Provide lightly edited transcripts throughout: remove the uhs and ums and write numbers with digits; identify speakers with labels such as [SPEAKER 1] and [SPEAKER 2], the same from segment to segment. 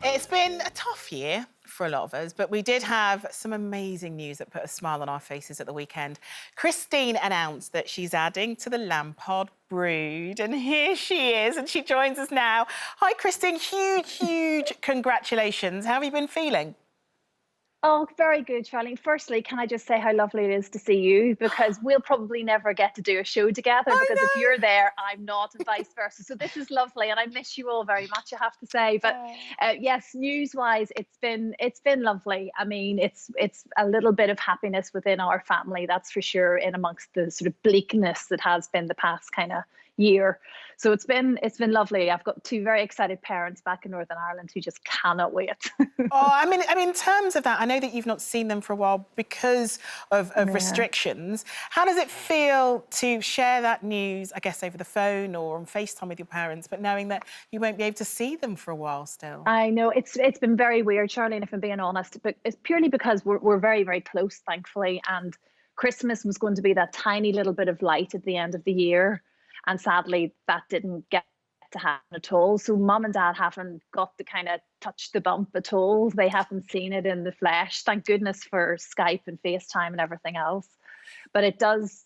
[SPEAKER 1] It's been a tough year for a lot of us, but we did have some amazing news that put a smile on our faces at the weekend. Christine announced that she's adding to the Lampard brood, and here she is, and she joins us now. Hi, Christine. Huge congratulations. How have you been feeling?
[SPEAKER 2] Oh, very good, Charlene. Firstly, can I just say how lovely it is to see you? Because we'll probably never get to do a show together
[SPEAKER 1] I
[SPEAKER 2] because if
[SPEAKER 1] know.
[SPEAKER 2] you're there, I'm not, and vice versa. So this is lovely, and I miss you all very much, I have to say. But yes, news-wise, it's been lovely. I mean, it's a little bit of happiness within our family, that's for sure, in amongst the sort of bleakness that has been the past kind of year. So it's been lovely. I've got two very excited parents back in Northern Ireland who just cannot wait.
[SPEAKER 1] Oh, I mean, in terms of that, I know that you've not seen them for a while because of
[SPEAKER 2] Yeah.
[SPEAKER 1] restrictions. How does it feel to share that news, I guess, over the phone or on FaceTime with your parents, but knowing that you won't be able to see them for a while still?
[SPEAKER 2] I know it's been very weird, Charlene, if I'm being honest, but it's purely because we're very, very close, thankfully, and Christmas was going to be that tiny little bit of light at the end of the year, and sadly that didn't get to happen at all. So mum and dad haven't got to kind of touch the bump at all. They haven't seen it in the flesh. Thank goodness for Skype and FaceTime and everything else. But it does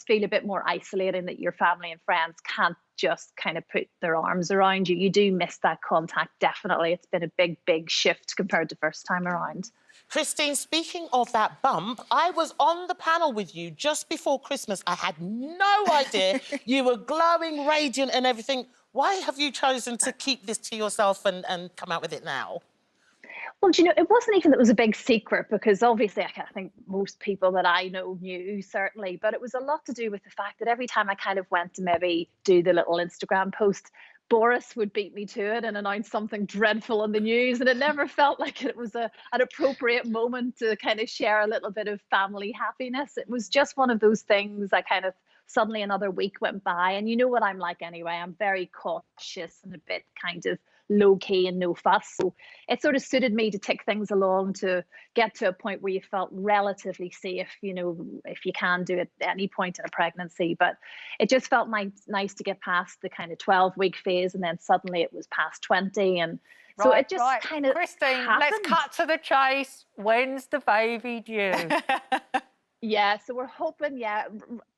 [SPEAKER 2] feel a bit more isolating that your family and friends can't just kind of put their arms around you. You do miss that contact, definitely. It's been a big shift compared to first time around.
[SPEAKER 3] Christine, speaking of that bump, I was on the panel with you just before Christmas. I had no idea you were glowing, radiant and everything. Why have you chosen to keep this to yourself and come out with it now?
[SPEAKER 2] Well, do you know, it wasn't even that it was a big secret, because obviously I think most people that I know knew, certainly, but it was a lot to do with the fact that every time I kind of went to maybe do the little Instagram post, Boris would beat me to it and announce something dreadful in the news, and it never felt like it was an appropriate moment to kind of share a little bit of family happiness. It was just one of those things. I kind of suddenly another week went by, and you know what I'm like anyway. I'm very cautious and a bit kind of low key and no fuss. So it sort of suited me to tick things along to get to a point where you felt relatively safe, you know, if you can do it at any point in a pregnancy. But it just felt nice to get past the kind of 12-week phase, and then suddenly it was past 20. And so it just kind of
[SPEAKER 4] Christine,
[SPEAKER 2] happened.
[SPEAKER 4] let's cut to the chase. When's the baby due?
[SPEAKER 2] Yeah, so we're hoping, yeah,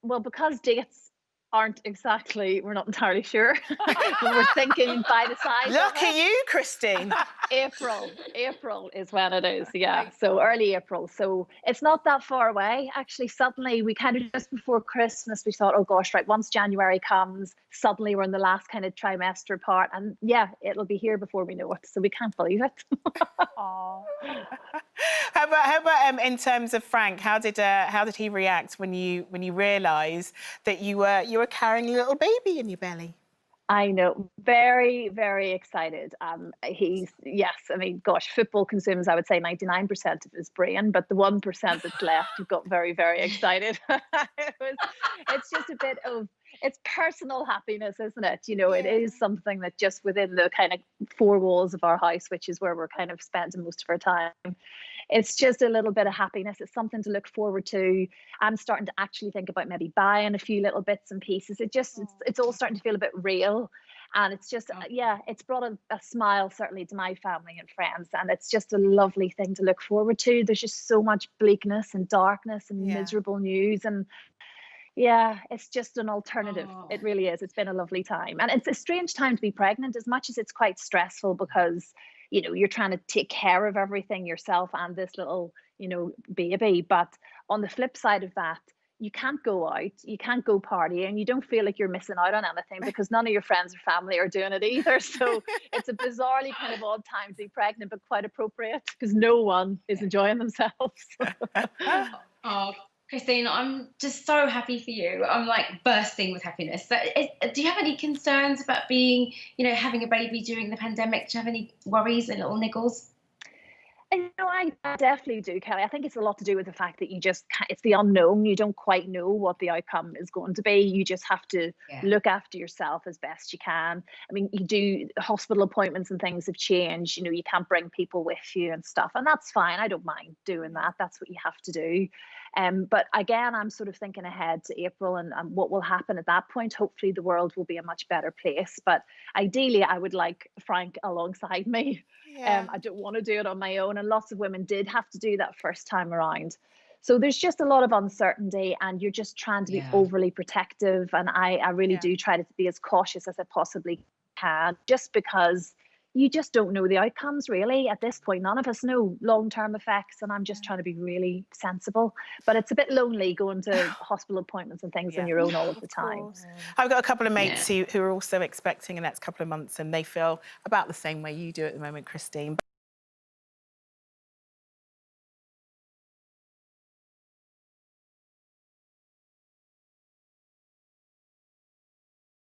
[SPEAKER 2] well, because dates aren't exactly, we're not entirely sure. But we're thinking by the size
[SPEAKER 1] Look
[SPEAKER 2] of
[SPEAKER 1] at
[SPEAKER 2] it,
[SPEAKER 1] you, Christine.
[SPEAKER 2] April is when it is, yeah. So early April. So it's not that far away. Actually, suddenly we kind of just before Christmas, we thought, oh gosh, right, once January comes, suddenly we're in the last kind of trimester part. And yeah, it'll be here before we know it. So we can't believe it.
[SPEAKER 4] Oh.
[SPEAKER 1] How about in terms of Frank? How did he react when you realised that you were carrying a little baby in your belly?
[SPEAKER 2] I know, very, very excited. Yes, I mean, gosh, football consumes, I would say, 99% of his brain, but the 1% that's left, he got very, very excited. It's just a bit of, it's personal happiness, isn't it? You know, it is something that just within the kind of four walls of our house, which is where we're kind of spending most of our time, it's just a little bit of happiness. It's something to look forward to. I'm starting to actually think about maybe buying a few little bits and pieces. It's all starting to feel a bit real. And it's just, yeah, it's brought a smile certainly to my family and friends. And it's just a lovely thing to look forward to. There's just so much bleakness and darkness and miserable news. And yeah, it's just an alternative. It really is. It's been a lovely time. And it's a strange time to be pregnant, as much as it's quite stressful because, you know, you're trying to take care of everything yourself and this little, you know, baby. But on the flip side of that, you can't go out, you can't go partying, you don't feel like you're missing out on anything because none of your friends or family are doing it either. So it's a bizarrely kind of odd time to be pregnant, but quite appropriate because no one is enjoying themselves.
[SPEAKER 5] Oh, Christine, I'm just so happy for you. I'm like bursting with happiness. Do you have any concerns about being, having a baby during the pandemic? Do you have any worries and little niggles?
[SPEAKER 2] And, you know, I definitely do, Kelly. I think it's a lot to do with the fact that you just can't, it's the unknown. You don't quite know what the outcome is going to be. You just have to look after yourself as best you can. I mean, you do hospital appointments and things have changed. You know, you can't bring people with you and stuff, and that's fine. I don't mind doing that. That's what you have to do. But again, I'm sort of thinking ahead to April and what will happen at that point. Hopefully the world will be a much better place. But ideally, I would like Frank alongside me.
[SPEAKER 1] Yeah.
[SPEAKER 2] I don't want to do it on my own. And lots of women did have to do that first time around. So there's just a lot of uncertainty, and you're just trying to be overly protective. And I really do try to be as cautious as I possibly can, just because you just don't know the outcomes really at this point. None of us know long-term effects, and I'm just trying to be really sensible. But it's a bit lonely going to hospital appointments and things on your own all of the time.
[SPEAKER 1] I've got a couple of mates who are also expecting in the next couple of months, and they feel about the same way you do at the moment, Christine.